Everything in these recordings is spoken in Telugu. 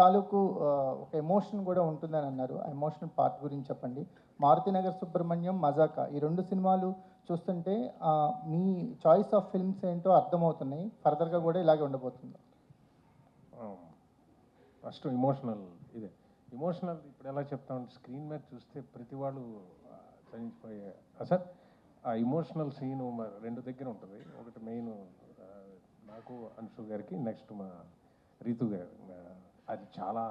తాలూకు ఒక ఎమోషన్ కూడా ఉంటుందని అన్నారు. ఆ ఎమోషనల్ పార్ట్ గురించి చెప్పండి. మారుతినగర్ సుబ్రహ్మణ్యం, మజాకా ఈ 2 సినిమాలు చూస్తుంటే మీ చాయిస్ ఆఫ్ ఫిల్మ్స్ ఏంటో అర్థమవుతున్నాయి. ఫర్దర్గా కూడా ఇలాగే ఉండబోతుంది. ఫస్ట్ ఎమోషనల్ ఇప్పుడు ఎలా చెప్తామంటే స్క్రీన్ మీద చూస్తే ప్రతి వాళ్ళు చనిపోయే సార్ ఆ ఎమోషనల్ సీను 2 దగ్గర ఉంటుంది. ఒకటి మెయిన్ నాకు అన్షు గారికి, నెక్స్ట్ మా రీతు గారు. అది చాలా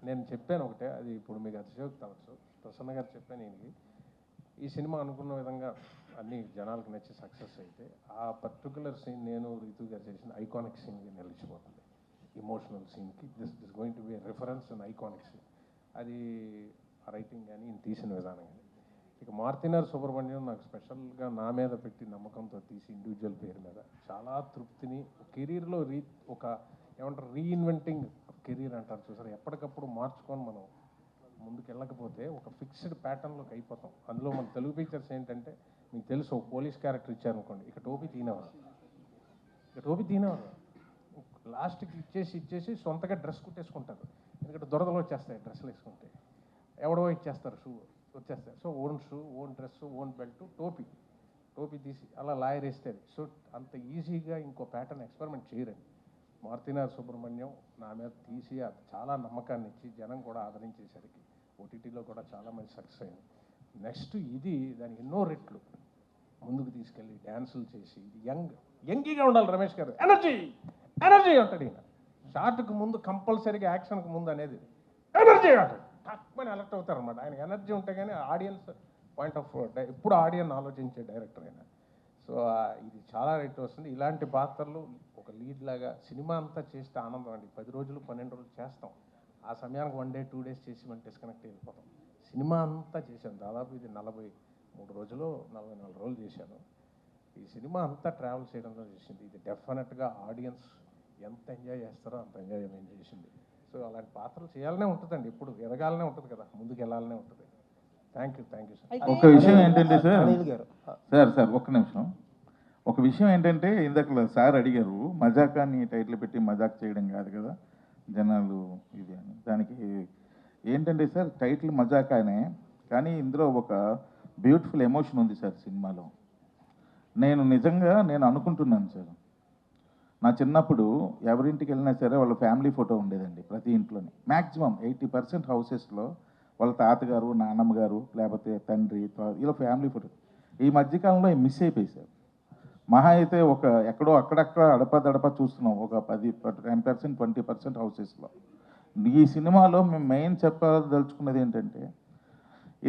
నేను చెప్పాను ఒకటే, అది ఇప్పుడు మీకు అతిశయోక్తి అవ్వచ్చు. ప్రసన్న గారు చెప్పాను ఈయనకి, ఈ సినిమా అనుకున్న విధంగా అన్ని జనాలకు నచ్చి సక్సెస్ అయితే ఆ పర్టికులర్ సీన్ నేను రీతు గారు చేసిన ఐకానిక్ సీన్కి నిలిచిపోతుంది. ఇమోషనల్ సీన్కి this going to be reference and iconic scene. అది రైటింగ్ కానీ ఈయన తీసిన విధానం కానీ. ఇక మారుతినగర్ సుబ్రహ్మణ్యం నాకు స్పెషల్గా నా మీద పెట్టి నమ్మకంతో తీసి ఇండివిజువల్ పేరు మీద చాలా తృప్తిని, కెరీర్లో ఒక ఏమంటారు రీఇన్వెంటింగ్ కెరీర్ అంటారు చూసారు, ఎప్పటికప్పుడు మార్చుకొని మనం ముందుకు వెళ్ళకపోతే ఒక ఫిక్స్డ్ ప్యాటర్న్లోకి అయిపోతాం. అందులో మన తెలుగు పిక్చర్స్ ఏంటంటే మీకు తెలుసు, ఒక పోలీస్ క్యారెక్టర్ ఇచ్చారనుకోండి, ఇక టోపీ తీనేవారు, లాస్ట్కి ఇచ్చేసి సొంతగా డ్రెస్ కుట్టేసుకుంటారు. ఎందుకంటే దురదలు వచ్చేస్తాయి డ్రెస్సులు వేసుకుంటే, ఎవడో ఇచ్చేస్తారు షూ వచ్చేస్తాయి. So own shoe, own dress, own belt, టోపీ తీసి అలా లాయర్ వేస్తారు. సో అంత ఈజీగా ఇంకో ప్యాటర్న్ ఎక్స్పెరిమెంట్ చేయరండి. మారుతినగర్ సుబ్రహ్మణ్యం నా మీద తీసి అది చాలా నమ్మకాన్ని ఇచ్చి జనం కూడా ఆదరించేసరికి ఓటీటీలో కూడా చాలా మంది సక్సెస్ అయింది. నెక్స్ట్ ఇది దానికి ఎన్నో రెట్లు ముందుకు తీసుకెళ్ళి డ్యాన్సులు చేసి, ఇది యంగీగా ఉండాలి రమేష్ గారు, ఎనర్జీ అంటాడు ఈయన. షార్ట్కి ముందు కంపల్సరీగా యాక్షన్కి ముందు అనేది ఎనర్జీ అంటాడు, తక్కువని అలర్ట్ అవుతారు అనమాట. ఆయన ఎనర్జీ ఉంటే కానీ ఆడియన్స్ పాయింట్ ఆఫ్ ఎప్పుడు ఆడియన్ ఆలోచించే డైరెక్టర్ ఆయన. సో ఇది చాలా రేట్ వస్తుంది. ఇలాంటి పాత్రలు ఒక లీడ్ లాగా సినిమా అంతా చేస్తే ఆనందం అండి. 10 రోజులు 12 రోజులు చేస్తాం, ఆ సమయానికి 1 డే 2 డేస్ చేసి మనం డిస్కనెక్ట్ అయిపోతాం. సినిమా అంతా చేశాను, దాదాపు ఇది 43 రోజులు 44 రోజులు చేశాను. ఈ సినిమా అంతా ట్రావెల్ చేయడంలో చేసింది. ఇది డెఫినెట్గా ఆడియన్స్ ఎంత ఎంజాయ్ చేస్తారో అంత ఎంజాయ్ చేసింది. సో అలాంటి పాత్రలు చేయాలనే ఉంటుందండి, ఎప్పుడు ఎదగాలనే ఉంటుంది కదా, ముందుకు వెళ్ళాలనే ఉంటుంది. Thank you sir. ఒక విషయం ఏంటంటే సార్ ఒక్క నిమిషం. ఒక విషయం ఏంటంటే ఇందాక సార్ అడిగారు, మజాకాన్ని టైటిల్ పెట్టి మజాక్ చేయడం కాదు కదా జనాలు ఇది అని. దానికి ఏంటంటే సార్ టైటిల్ మజాకానే, కానీ ఇందులో ఒక బ్యూటిఫుల్ ఎమోషన్ ఉంది సార్ సినిమాలో. నేను అనుకుంటున్నాను సార్, నా చిన్నప్పుడు ఎవరింటికి వెళ్ళినా సరే వాళ్ళ ఫ్యామిలీ ఫోటో ఉండేదండి ప్రతి ఇంట్లోని. మ్యాక్సిమం 80% హౌసెస్లో వాళ్ళ తాతగారు, నాన్నమ్మ గారు, లేకపోతే తండ్రి, ఇలా ఫ్యామిలీ ఫోటో. ఈ మధ్యకాలంలో మిస్ అయిపోయి సార్. మహా అయితే ఒక ఎక్కడో అక్కడక్కడ అడపదడప చూస్తున్నాం, ఒక 10% 20% హౌసెస్లో. ఈ సినిమాలో మేము మెయిన్ చెప్పదలుచుకున్నది ఏంటంటే,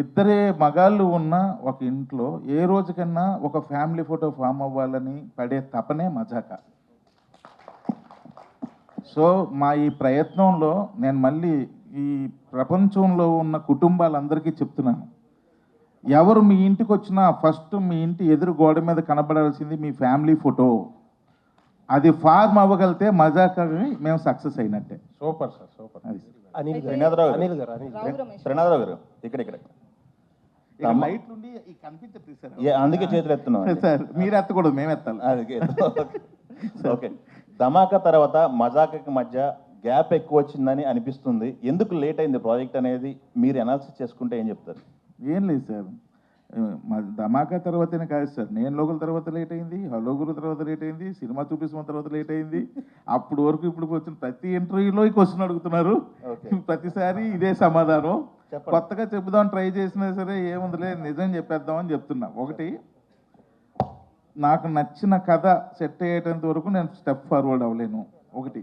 ఇద్దరే మగాళ్ళు ఉన్న ఒక ఇంట్లో ఏ రోజుకన్నా ఒక ఫ్యామిలీ ఫోటో ఫామ్ అవ్వాలని పడే తపనే మజాకా. సో మా ఈ ప్రయత్నంలో నేను మళ్ళీ ఈ ప్రపంచంలో ఉన్న కుటుంబాలందరికీ చెప్తున్నాను, ఎవరు మీ ఇంటికి వచ్చినా ఫస్ట్ మీ ఇంటి ఎదురు గోడ మీద కనబడాల్సింది మీ ఫ్యామిలీ ఫోటో. అది ఫార్మ్ అవ్వగలితే మజాకాని మేము సక్సెస్ అయినట్టే. Super sir, super. అది శ్రీనాథరావు గారు ఇక్కడ లైట్ నుండి కనిపించదు సార్, అందుకే చేతులు ఎత్తున్నాం సార్. మీరు ఎత్తకూడదు, మేము ఎత్తాలి. అది ఓకే. ధమాకా తర్వాత మజాకాకి మధ్య గ్యాప్ ఎక్కువ వచ్చిందని అనిపిస్తుంది. ఎందుకు లేట్ అయింది ప్రాజెక్ట్ అనేది మీరు అనాలిసిస్ చేసుకుంటే ఏం చెప్తారు? ఏం లేదు సార్, ధమాకా తర్వాతనే కాదు సార్, నేను లోకల్ తర్వాత లేట్ అయింది, హలో గురు తర్వాత లేట్ అయింది, సినిమా చూపిస్తున్న తర్వాత లేట్ అయింది. అప్పుడు వరకు ఇప్పుడు వచ్చిన ప్రతి ఇంటర్వ్యూలో ఈ క్వశ్చన్ అడుగుతున్నారు, ప్రతిసారి ఇదే సమాధానం. కొత్తగా చెబుదాం ట్రై చేసినా సరే ఏముందిలే నిజం చెప్పేద్దామని చెప్తున్నా. ఒకటి, నాకు నచ్చిన కథ సెట్ అయ్యేటంత వరకు నేను స్టెప్ ఫార్వర్డ్ అవ్వలేను. ఒకటి.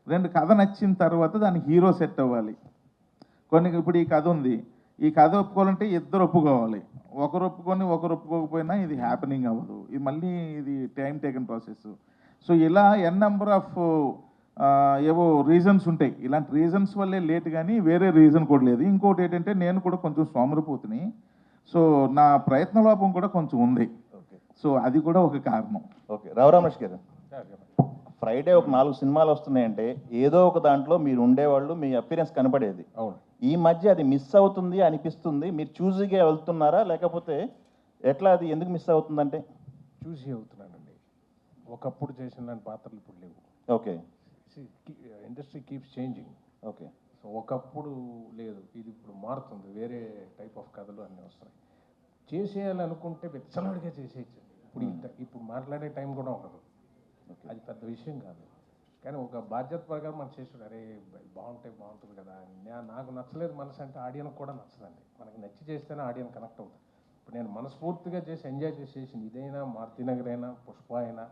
2, కథ నచ్చిన తర్వాత దాని హీరో సెట్ అవ్వాలి. ఇప్పుడు ఈ కథ ఉంది, ఈ కథ ఒప్పుకోవాలంటే ఇద్దరు ఒప్పుకోవాలి. ఒకరు ఒప్పుకొని ఒకరు ఒప్పుకోకపోయినా ఇది హ్యాపెనింగ్ అవ్వదు. ఇది మళ్ళీ ఇది టైం టేకన్ ప్రాసెస్. సో ఇలా నెంబర్ ఆఫ్ ఏవో రీజన్స్ ఉంటాయి. ఇలాంటి రీజన్స్ వల్లే లేట్, కానీ వేరే రీజన్ కూడా లేదు. ఇంకోటి ఏంటంటే నేను కూడా కొంచెం సోమరిపోతుని, సో నా ప్రయత్న లోపం కూడా కొంచెం ఉంది. సో అది కూడా ఒక కారణం. ఓకే, రావు రమేష్ గారు, ఫ్రైడే ఒక 4 సినిమాలు వస్తున్నాయంటే ఏదో ఒక దాంట్లో మీరు ఉండేవాళ్ళు, మీ అపీరెన్స్ కనపడేది. అవును. ఈ మధ్య అది మిస్ అవుతుంది అనిపిస్తుంది. మీరు చూజీగా వెళ్తున్నారా, లేకపోతే ఎట్లా, అది ఎందుకు మిస్ అవుతుందంటే? చూసి అవుతున్నానండి. ఒకప్పుడు చేసిన పాత్రలు ఇప్పుడు లేవు. Okay. Industry keeps changing. Okay. So so ఒకప్పుడు లేదు, ఇది ఇప్పుడు మారుతుంది, వేరే టైప్ ఆఫ్ కథలు అన్నీ వస్తున్నాయి. చేసేయాలనుకుంటే విచ్చలవాడిగా చేసేయచ్చు. ఇప్పుడు మాట్లాడే టైం కూడా ఉండదు, అది పెద్ద విషయం కాదు. కానీ ఒక బాధ్యత ప్రకారం మనం చేసాడు, అరే బాగుంటుంది కదా. నాకు నచ్చలేదు మనసు అంటే ఆడియన్కి కూడా నచ్చదండి. మనకి నచ్చి చేస్తేనే ఆడియన్ కనెక్ట్ అవుతుంది. ఇప్పుడు నేను మనస్ఫూర్తిగా చేసి ఎంజాయ్ చేసేసింది ఇదైనా, మారుతినగర్ అయినా, పుష్ప అయినా,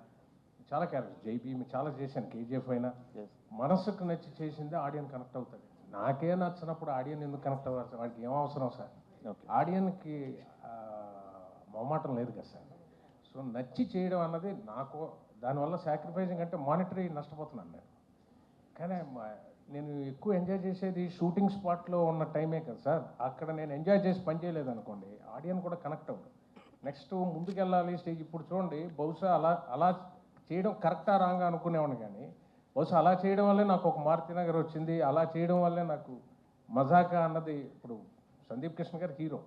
చాలా క్యారెక్టర్స్, జైపీ చాలా చేశాను, కేజీఎఫ్ అయినా. మనసుకు నచ్చి చేసిందే ఆడియన్ కనెక్ట్ అవుతుంది. నాకే నచ్చినప్పుడు ఆడియన్ ఎందుకు కనెక్ట్ అవ్వాలి? వాడికి ఏం అవసరం సార్? ఆడియన్కి మొహమాటం లేదు కదా సార్. సో నచ్చి చేయడం అన్నది నాకు, దానివల్ల సాక్రిఫైజింగ్ అంటే మానిటరీ నష్టపోతున్నాను నేను. కానీ నేను ఎక్కువ ఎంజాయ్ చేసేది షూటింగ్ స్పాట్లో ఉన్న టైమే కదా సార్. అక్కడ నేను ఎంజాయ్ చేసి పని చేయలేదు అనుకోండి, ఆడియన్ కూడా కనెక్ట్ అవ్వదు. నెక్స్ట్ ముందుకెళ్ళాలి స్టేజ్. ఇప్పుడు చూడండి, బహుశా అలా చేయడం కరెక్టా రాంగా అనుకునేవాడిని, కానీ బహుశా అలా చేయడం వల్లే నాకు ఒక మారుతినగర్ వచ్చింది. అలా చేయడం వల్లే నాకు మజాకా అన్నది, ఇప్పుడు సందీప్ కృష్ణ గారు హీరో,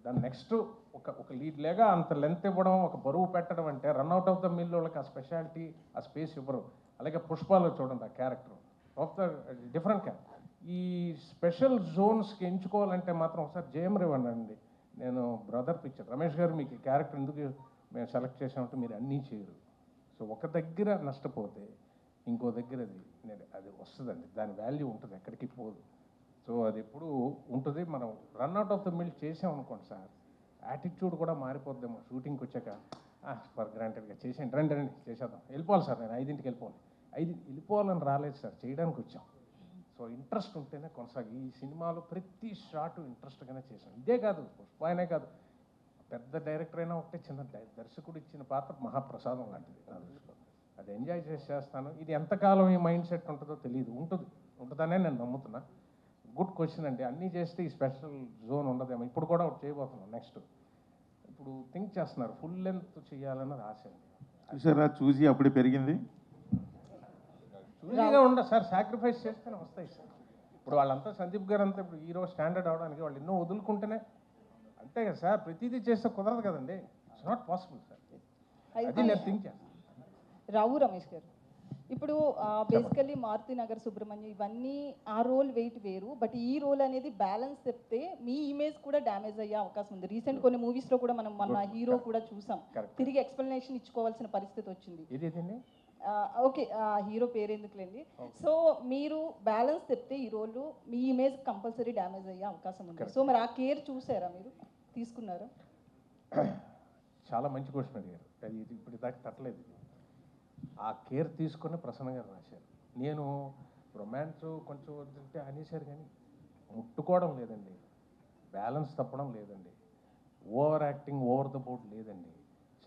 దాని నెక్స్ట్ ఒక లీడ్ లేగా అంత లెంత్ ఇవ్వడం, ఒక బరువు పెట్టడం అంటే రన్అట్ ఆఫ్ ద మిల్ వాళ్ళకి ఆ స్పెషాలిటీ, ఆ స్పేస్ ఇవ్వరు. అలాగే పుష్పాలో చూడండి, ఆ character of the different character. ఈ స్పెషల్ జోన్స్కి ఎంచుకోవాలంటే మాత్రం ఒకసారి జయం రేవండి. నేను బ్రదర్ పిక్చర్ రమేష్ గారు మీకు ఈ క్యారెక్టర్ ఎందుకు మేము సెలెక్ట్ చేసామంటే మీరు అన్నీ చేయరు. సో ఒక దగ్గర నష్టపోతే ఇంకో దగ్గర అది వస్తుందండి, దాని వాల్యూ ఉంటుంది, ఎక్కడికి పోదు. సో అది ఎప్పుడు ఉంటుంది. మనం రన్అట్ ఆఫ్ ద మిల్ చేసామనుకోండి సార్, యాటిట్యూడ్ కూడా మారిపోద్దేమో. షూటింగ్కి వచ్చాక ఫర్ గ్రాంటెడ్గా చేసేయండి, రండి చేసేద్దాం, వెళ్ళిపోవాలి సార్, నేను 5ంటికి వెళ్ళిపోవాలి. 5ంటికి వెళ్ళిపోవాలని రాలేదు సార్, చేయడానికి వచ్చాం. సో ఇంట్రెస్ట్ ఉంటేనే కొనసాగి. ఈ సినిమాలో ప్రతి షాట్ ఇంట్రెస్ట్గానే చేశాం. ఇదే కాదు, పుష్ప అయినే కాదు, పెద్ద డైరెక్టర్ అయినా ఒకటే, చిన్న దర్శకుడు ఇచ్చిన పాత్ర మహాప్రసాదం లాంటిది నా దృష్టిలో. అది ఎంజాయ్ చేస్తాను. ఇది ఎంతకాలం ఈ మైండ్ సెట్ ఉంటుందో తెలియదు, ఉంటుందనే నేను నమ్ముతున్నా. గుడ్ క్వశ్చన్ అండి. అన్నీ చేస్తే ఈ స్పెషల్ జోన్ ఉండదేమో. ఇప్పుడు కూడా ఒకటి చేయబోతున్నాం నెక్స్ట్. ఇప్పుడు థింక్ చేస్తున్నారు, ఫుల్ లెంత్ చేయాలన్నది ఆశ అండి. చూసారా, చూసి అప్పుడే పెరిగింది. చూసిగా ఉండదు సార్, సాక్రిఫైస్ చేస్తేనే వస్తాయి సార్. ఇప్పుడు వాళ్ళంతా సందీప్ గారు అంతా ఇప్పుడు హీరో స్టాండర్డ్ అవడానికి వాళ్ళు ఎన్నో వదులుకుంటేనే, అంతే కదా సార్. ప్రతిదీ చేస్తే కుదరదు కదండి, ఇట్స్ నాట్ పాసిబుల్ సార్. అది నేను థింక్ చేస్తాను. రావు రమేష్ గారు, ఇప్పుడు బేసికల్లీ మారుతినగర్ సుబ్రహ్మణ్యం ఇవన్నీ ఆ రోల్ వెయిట్ వేరు, బట్ ఈ రోల్ అనేది బ్యాలెన్స్ చెప్తే మీ ఇమేజ్ కూడా డ్యామేజ్ అయ్యే అవకాశం ఉంది. రీసెంట్ కొన్ని మూవీస్లో కూడా మనం మన హీరో కూడా చూసాం, తిరిగి ఎక్స్ప్లెనేషన్ ఇచ్చుకోవాల్సిన పరిస్థితి వచ్చింది. ఓకే, హీరో పేరు ఎందుకులేండి. సో మీరు బ్యాలెన్స్ చెప్తే ఈ రోల్ మీ ఇమేజ్ కంపల్సరీ డ్యామేజ్ అయ్యే అవకాశం ఉంది. సో మరి ఆ కేర్ చూసారా, మీరు తీసుకున్నారా? చాలా మంచి క్వశ్చన్ అడిగారు. అది ఇప్పుడు దాకా తట్టలేదు. ఆ కేర్ తీసుకొని ప్రసన్న గారు రాశారు. నేను రొమాన్స్ కొంచెం వద్దంటే అనేసారు, కానీ ముట్టుకోవడం లేదండి, బ్యాలెన్స్ తప్పడం లేదండి, over acting, over the board లేదండి.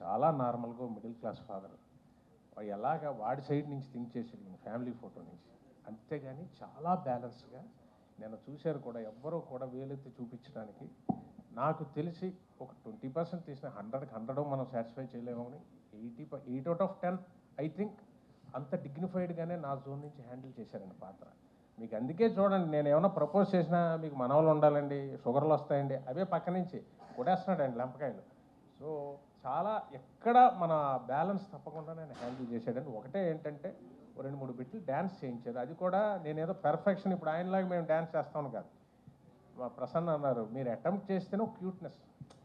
చాలా నార్మల్గా మిడిల్ క్లాస్ ఫాదర్ ఎలాగా వాడి సైడ్ నుంచి థింక్ చేసేది, ఫ్యామిలీ ఫోటో నుంచి, అంతేగాని చాలా బ్యాలెన్స్గా నేను చూశారు కూడా. ఎవ్వరూ కూడా వేలెత్తి చూపించడానికి, నాకు తెలిసి ఒక 20% తీసిన 100కి 100 మనం సాటిస్ఫై చేయలేమని, 8 out of 10 ఐ థింక్ అంత డిగ్నిఫైడ్గానే నా జోన్ నుంచి హ్యాండిల్ చేశారండి పాత్ర. మీకు అందుకే చూడండి, నేను ఏమైనా ప్రపోజ్ చేసినా మీకు మనవలు ఉండాలండి, షుగర్లు వస్తాయండి, అవే పక్క నుంచి కొడేస్తున్నాడండి లెంపకాయలు. సో చాలా ఎక్కడ మన బ్యాలెన్స్ తప్పకుండా నేను హ్యాండిల్ చేశాడండి. ఒకటే ఏంటంటే 2-3 బిట్లు డ్యాన్స్ చేయించారు, అది కూడా నేనేదో పెర్ఫెక్షన్ ఇప్పుడు ఆయనలాగా మేము డ్యాన్స్ చేస్తామని కాదు. మా ప్రసన్న అన్నారు, మీరు అటెంప్ట్ చేస్తేనే క్యూట్నెస్,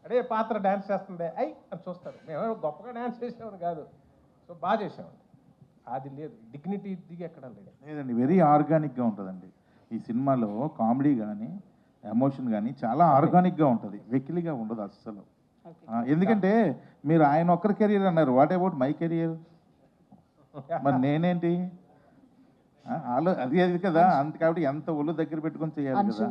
అదే పాత్ర డ్యాన్స్ చేస్తుంది అని చూస్తారు, మేము గొప్పగా డ్యాన్స్ చేసామని కాదు. సో బాగా చేసామండి, అది లేదు, డిగ్నిటీ దిగి ఎక్కడ లేదండి, వెరీ ఆర్గానిక్గా ఉంటుందండి. ఈ సినిమాలో కామెడీ కానీ ఎమోషన్ కానీ చాలా ఆర్గానిక్గా ఉంటుంది, వెకిలిగా ఉండదు అస్సలు. ఎందుకంటే మీరు ఆయన ఒక్కరి కెరియర్ అన్నారు, వాట్ అబౌట్ మై కెరియర్? మరి నేనేంటి? అది కదా, అంత కాబట్టి ఎంత ఒళ్ళు దగ్గర పెట్టుకొని చేయాలి కదా.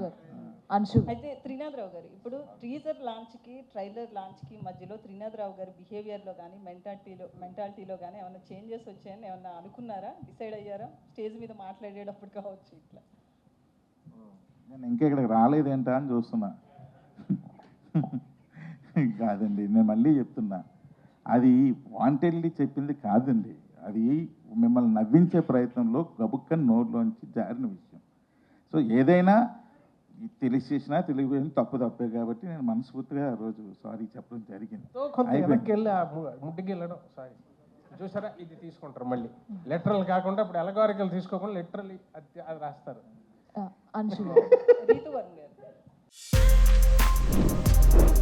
అయితే త్రినాథరావు గారు, ఇప్పుడు టీజర్ లాంచ్కి ట్రైలర్ లాంచ్కి మధ్యలో త్రినాథరావు గారి బిహేవియర్లో కానీ మెంటాలిటీలో కానీ ఏమైనా చేంజెస్ వచ్చాయని ఏమన్నా అనుకున్నారా, డిసైడ్ అయ్యారా? స్టేజ్ మీద మాట్లాడేటప్పుడు కావచ్చు ఇట్లా. నేను ఇంకా ఇక్కడికి రాలేదేంటా అని చూస్తున్నా. కాదండి, నేను మళ్ళీ చెప్తున్నా, అది వాంటెడ్లీ చెప్పింది కాదండి, అది మిమ్మల్ని నవ్వించే ప్రయత్నంలో గబుక్కని నోట్లోంచి జారిన విషయం. సో ఏదైనా తెలిసి చేసినా తెలియపోయినా తప్పే కాబట్టి నేను మనస్ఫూర్తిగా ఆ రోజు సారీ చెప్పడం జరిగింది. ముడ్డుకి వెళ్ళడం సారీ చూసారా, ఇది తీసుకుంటారు మళ్ళీ లెటరల్ కాకుండా, ఇప్పుడు ఎలగారికల్ తీసుకోకుండా లిటరల్లీ అది రాస్తారు. అంశు. రీతు వర్మ గారు.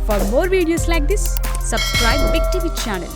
For more videos like this, subscribe Big TV channel.